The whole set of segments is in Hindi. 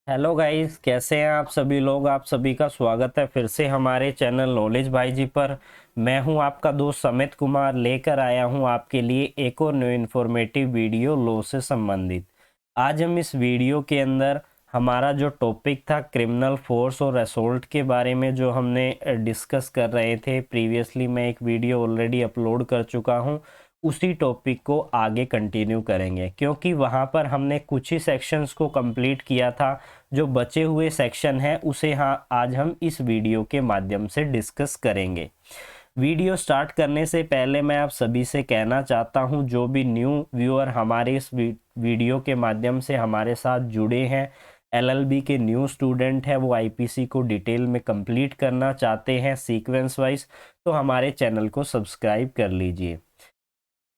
हेलो गाइस, कैसे हैं आप सभी लोग। आप सभी का स्वागत है फिर से हमारे चैनल नॉलेज भाई जी पर। मैं हूं आपका दोस्त समित कुमार, लेकर आया हूं आपके लिए एक और न्यू इन्फॉर्मेटिव वीडियो लॉ से संबंधित। आज हम इस वीडियो के अंदर हमारा जो टॉपिक था क्रिमिनल फोर्स और असॉल्ट के बारे में जो हमने डिस्कस कर रहे थे प्रीवियसली। मैं एक वीडियो ऑलरेडी अपलोड कर चुका हूं, उसी टॉपिक को आगे कंटिन्यू करेंगे क्योंकि वहां पर हमने कुछ ही सेक्शंस को कंप्लीट किया था। जो बचे हुए सेक्शन हैं उसे आज हम इस वीडियो के माध्यम से डिस्कस करेंगे। वीडियो स्टार्ट करने से पहले मैं आप सभी से कहना चाहता हूं, जो भी न्यू व्यूअर हमारे इस वीडियो के माध्यम से हमारे साथ जुड़े हैं, एलएलबी के न्यू स्टूडेंट है, वो आईपीसी को डिटेल में कंप्लीट करना चाहते हैं सीक्वेंस वाइज, तो हमारे चैनल को सब्सक्राइब कर लीजिए।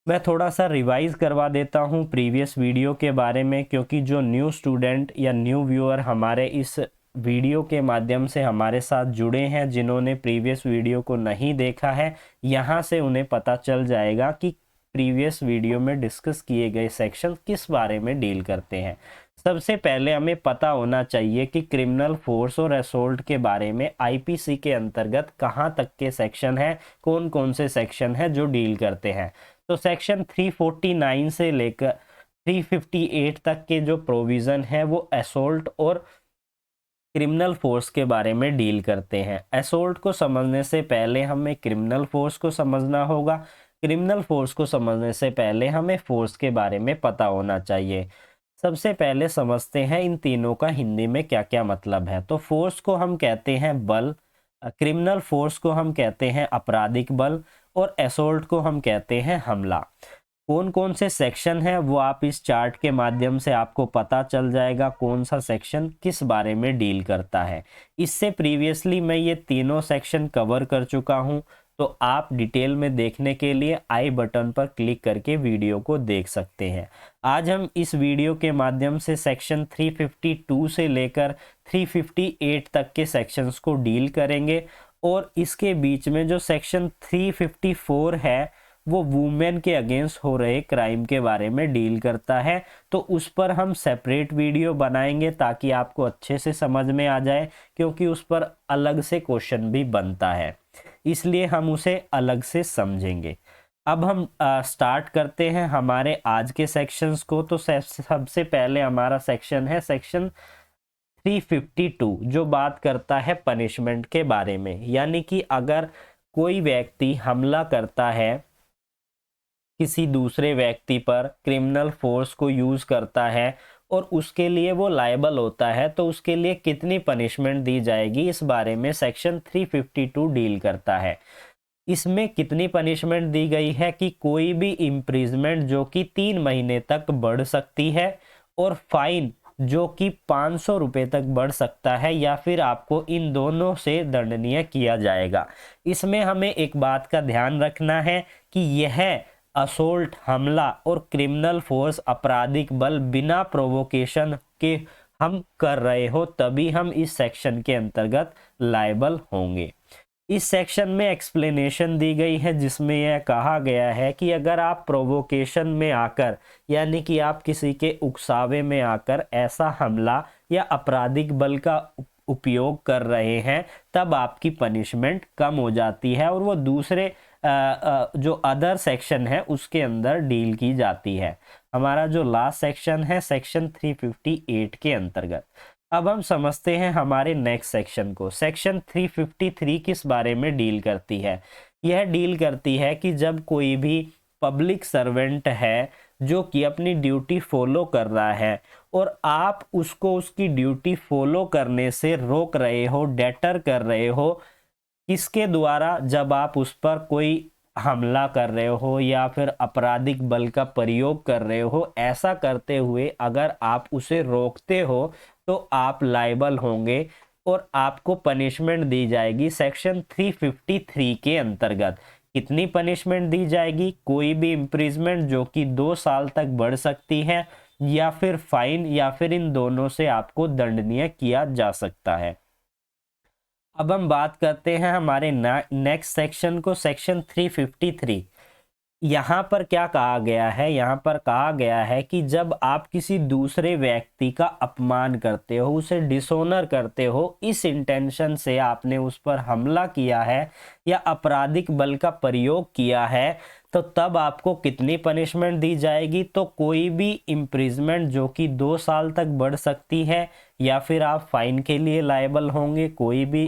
मैं थोड़ा सा रिवाइज करवा देता हूँ प्रीवियस वीडियो के बारे में, क्योंकि जो न्यू स्टूडेंट या न्यू व्यूअर हमारे इस वीडियो के माध्यम से हमारे साथ जुड़े हैं, जिन्होंने प्रीवियस वीडियो को नहीं देखा है, यहाँ से उन्हें पता चल जाएगा कि प्रीवियस वीडियो में डिस्कस किए गए सेक्शन किस बारे में डील करते हैं। सबसे पहले हमें पता होना चाहिए कि क्रिमिनल फोर्स और असॉल्ट के बारे में आईपीसी के अंतर्गत कहाँ तक के सेक्शन हैं, कौन कौन से सेक्शन हैं जो डील करते हैं। तो सेक्शन 349 से लेकर 358 तक के जो प्रोविज़न है वो असॉल्ट और क्रिमिनल फोर्स के बारे में डील करते हैं। असॉल्ट को समझने से पहले हमें क्रिमिनल फोर्स को समझना होगा। क्रिमिनल फोर्स को समझने से पहले हमें फोर्स के बारे में पता होना चाहिए। सबसे पहले समझते हैं इन तीनों का हिंदी में क्या क्या मतलब है। तो फोर्स को हम कहते हैं बल, क्रिमिनल फोर्स को हम कहते हैं आपराधिक बल, और असॉल्ट को हम कहते हैं हमला। कौन कौन से सेक्शन हैं वो आप इस चार्ट के माध्यम से आपको पता चल जाएगा, कौन सा सेक्शन किस बारे में डील करता है। इससे प्रीवियसली मैं ये तीनों सेक्शन कवर कर चुका हूं, तो आप डिटेल में देखने के लिए आई बटन पर क्लिक करके वीडियो को देख सकते हैं। आज हम इस वीडियो के माध्यम से सेक्शन 352 से लेकर 358 तक के सेक्शंस को डील करेंगे, और इसके बीच में जो सेक्शन 354 है वो वुमेन के अगेंस्ट हो रहे क्राइम के बारे में डील करता है। तो उस पर हम सेपरेट वीडियो बनाएंगे ताकि आपको अच्छे से समझ में आ जाए, क्योंकि उस पर अलग से क्वेश्चन भी बनता है, इसलिए हम उसे अलग से समझेंगे। अब हम स्टार्ट करते हैं हमारे आज के सेक्शंस को। तो सबसे पहले हमारा सेक्शन है सेक्शन 352, जो बात करता है पनिशमेंट के बारे में। यानी कि अगर कोई व्यक्ति हमला करता है किसी दूसरे व्यक्ति पर, क्रिमिनल फोर्स को यूज करता है और उसके लिए वो लायबल होता है, तो उसके लिए कितनी पनिशमेंट दी जाएगी, इस बारे में सेक्शन 352 डील करता है। इसमें कितनी पनिशमेंट दी गई है कि कोई भी इम्प्रिजमेंट जो कि 3 महीने तक बढ़ सकती है, और फाइन जो कि 500 रुपये तक बढ़ सकता है, या फिर आपको इन दोनों से दंडनीय किया जाएगा। इसमें हमें एक बात का ध्यान रखना है कि यह असोल्ट, हमला और क्रिमिनल फोर्स, आपराधिक बल बिना प्रोवोकेशन के हम कर रहे हो, तभी हम इस सेक्शन के अंतर्गत लायबल होंगे। इस सेक्शन में एक्सप्लेनेशन दी गई है, जिसमें यह कहा गया है कि अगर आप प्रोवोकेशन में आकर, यानी कि आप किसी के उकसावे में आकर ऐसा हमला या आपराधिक बल का उपयोग कर रहे हैं, तब आपकी पनिशमेंट कम हो जाती है और वो दूसरे जो अदर सेक्शन है उसके अंदर डील की जाती है। हमारा जो लास्ट सेक्शन है सेक्शन 358 के अंतर्गत। अब हम समझते हैं हमारे नेक्स्ट सेक्शन को। सेक्शन 353 किस बारे में डील करती है। यह डील करती है कि जब कोई भी पब्लिक सर्वेंट है जो कि अपनी ड्यूटी फॉलो कर रहा है, और आप उसको उसकी ड्यूटी फॉलो करने से रोक रहे हो, डेटर कर रहे हो, किसके द्वारा, जब आप उस पर कोई हमला कर रहे हो या फिर आपराधिक बल का प्रयोग कर रहे हो, ऐसा करते हुए अगर आप उसे रोकते हो तो आप लायबल होंगे और आपको पनिशमेंट दी जाएगी सेक्शन 353 के अंतर्गत। कितनी पनिशमेंट दी जाएगी? कोई भी इम्प्रिजमेंट जो कि 2 साल तक बढ़ सकती है, या फिर फाइन, या फिर इन दोनों से आपको दंडनीय किया जा सकता है। अब हम बात करते हैं हमारे नेक्स्ट सेक्शन को, सेक्शन 353। यहाँ पर क्या कहा गया है, यहाँ पर कहा गया है कि जब आप किसी दूसरे व्यक्ति का अपमान करते हो, उसे डिसऑनर करते हो, इस इंटेंशन से आपने उस पर हमला किया है या आपराधिक बल का प्रयोग किया है, तो तब आपको कितनी पनिशमेंट दी जाएगी। तो कोई भी इम्प्रिजमेंट जो कि 2 साल तक बढ़ सकती है, या फिर आप फाइन के लिए लायबल होंगे, कोई भी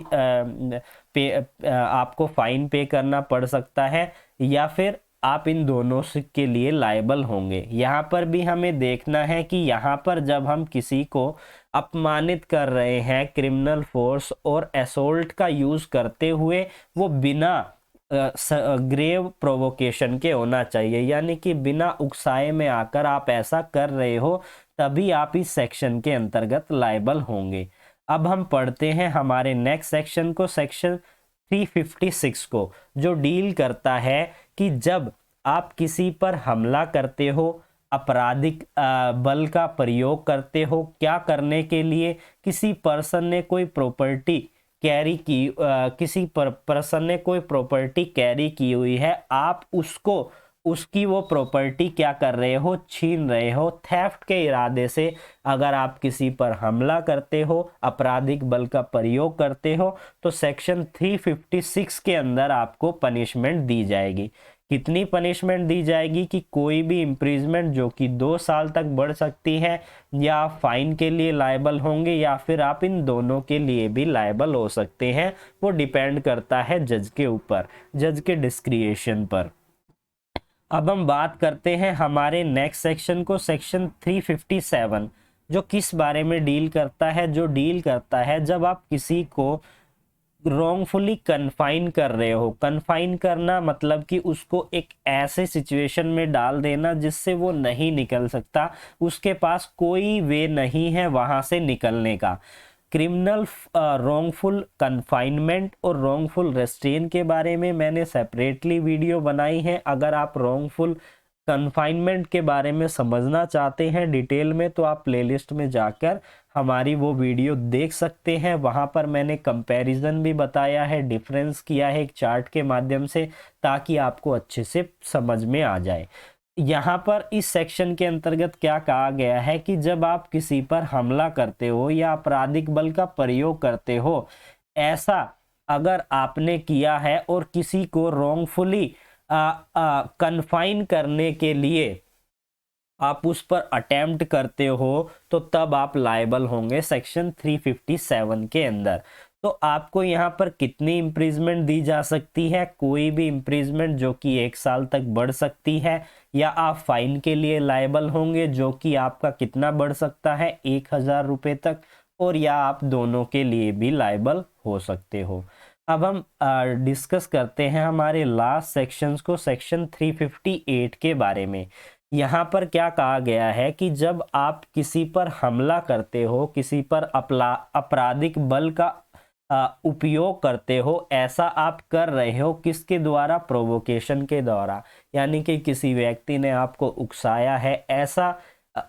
आपको फाइन पे करना पड़ सकता है, या फिर आप इन दोनों के लिए लायबल होंगे। यहाँ पर भी हमें देखना है कि यहाँ पर जब हम किसी को अपमानित कर रहे हैं, क्रिमिनल फोर्स और असोल्ट का यूज करते हुए, वो बिना ग्रेव प्रोवोकेशन के होना चाहिए, यानी कि बिना उकसाए में आकर आप ऐसा कर रहे हो, तभी आप इस सेक्शन के अंतर्गत लायबल होंगे। अब हम पढ़ते हैं हमारे नेक्स्ट सेक्शन को, सेक्शन 356 को, जो डील करता है कि जब आप किसी पर हमला करते हो, आपराधिक बल का प्रयोग करते हो, क्या करने के लिए, किसी पर्सन ने कोई प्रॉपर्टी कैरी की, किसी पर्सन ने कोई प्रॉपर्टी कैरी की हुई है, आप उसको उसकी वो प्रॉपर्टी क्या कर रहे हो, छीन रहे हो। थेफ्ट के इरादे से अगर आप किसी पर हमला करते हो, आपराधिक बल का प्रयोग करते हो, तो सेक्शन 356 के अंदर आपको पनिशमेंट दी जाएगी। कितनी पनिशमेंट दी जाएगी कि कोई भी इम्प्रिजमेंट जो कि 2 साल तक बढ़ सकती है, या आप फाइन के लिए लायबल होंगे, या फिर आप इन दोनों के लिए भी लायबल हो सकते हैं। वो डिपेंड करता है जज के ऊपर, जज के डिस्क्रिएशन पर। अब हम बात करते हैं हमारे नेक्स्ट सेक्शन को, सेक्शन 357, जो किस बारे में डील करता है, जो डील करता है जब आप किसी को रॉन्गफुली कन्फाइन कर रहे हो। कन्फाइन करना मतलब कि उसको एक ऐसे सिचुएशन में डाल देना जिससे वो नहीं निकल सकता, उसके पास कोई वे नहीं है वहां से निकलने का। क्रिमिनल रॉन्गफुल कन्फाइनमेंट और रॉन्गफुल रेस्ट्रेन के बारे में मैंने सेपरेटली वीडियो बनाई है। अगर आप रॉन्गफुल कन्फाइनमेंट के बारे में समझना चाहते हैं डिटेल में, तो आप प्लेलिस्ट में जाकर हमारी वो वीडियो देख सकते हैं। वहाँ पर मैंने कंपैरिजन भी बताया है, डिफरेंस किया है एक चार्ट के माध्यम से, ताकि आपको अच्छे से समझ में आ जाए। यहाँ पर इस सेक्शन के अंतर्गत क्या कहा गया है कि जब आप किसी पर हमला करते हो या आपराधिक बल का प्रयोग करते हो, ऐसा अगर आपने किया है और किसी को रॉन्गफुली कन्फाइन करने के लिए आप उस पर अटेम्प्ट करते हो, तो तब आप लायबल होंगे सेक्शन 357 के अंदर। तो आपको यहाँ पर कितनी इम्प्रिजमेंट दी जा सकती है, कोई भी इम्प्रिजमेंट जो कि 1 साल तक बढ़ सकती है, या आप फाइन के लिए लायबल होंगे जो कि आपका कितना बढ़ सकता है, 1000 रुपये तक, और या आप दोनों के लिए भी लायबल हो सकते हो। अब हम डिस्कस करते हैं हमारे लास्ट सेक्शंस को, सेक्शन 358 के बारे में। यहाँ पर क्या कहा गया है कि जब आप किसी पर हमला करते हो, किसी पर आपराधिक बल का उपयोग करते हो, ऐसा आप कर रहे हो किसके द्वारा, प्रोवोकेशन के द्वारा, यानी कि किसी व्यक्ति ने आपको उकसाया है, ऐसा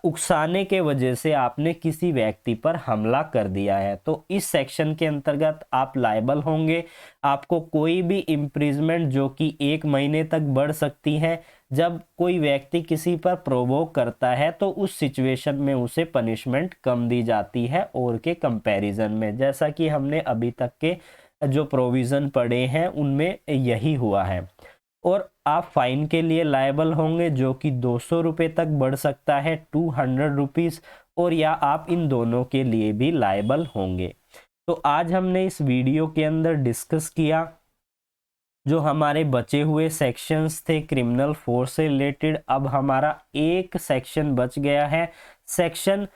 उकसाने के वजह से आपने किसी व्यक्ति पर हमला कर दिया है, तो इस सेक्शन के अंतर्गत आप लायबल होंगे। आपको कोई भी इम्प्रिजमेंट जो कि 1 महीने तक बढ़ सकती है, जब कोई व्यक्ति किसी पर प्रोवोक करता है तो उस सिचुएशन में उसे पनिशमेंट कम दी जाती है और के कंपैरिजन में, जैसा कि हमने अभी तक के जो प्रोविज़न पढ़े हैं उनमें यही हुआ है। और आप फाइन के लिए लायबल होंगे जो कि 200 रुपये तक बढ़ सकता है, 200 रुपीज़, और या आप इन दोनों के लिए भी लायबल होंगे। तो आज हमने इस वीडियो के अंदर डिस्कस किया जो हमारे बचे हुए सेक्शंस थे क्रिमिनल फोर्स से रिलेटेड। अब हमारा एक सेक्शन बच गया है, सेक्शन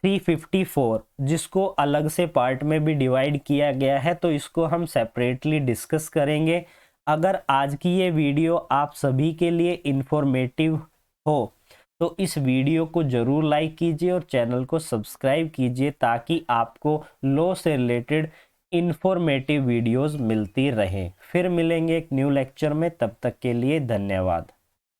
354, जिसको अलग से पार्ट में भी डिवाइड किया गया है, तो इसको हम सेपरेटली डिस्कस करेंगे। अगर आज की ये वीडियो आप सभी के लिए इंफॉर्मेटिव हो तो इस वीडियो को ज़रूर लाइक कीजिए और चैनल को सब्सक्राइब कीजिए, ताकि आपको लॉ से रिलेटेड इंफॉर्मेटिव वीडियोस मिलती रहें। फिर मिलेंगे एक न्यू लेक्चर में, तब तक के लिए धन्यवाद।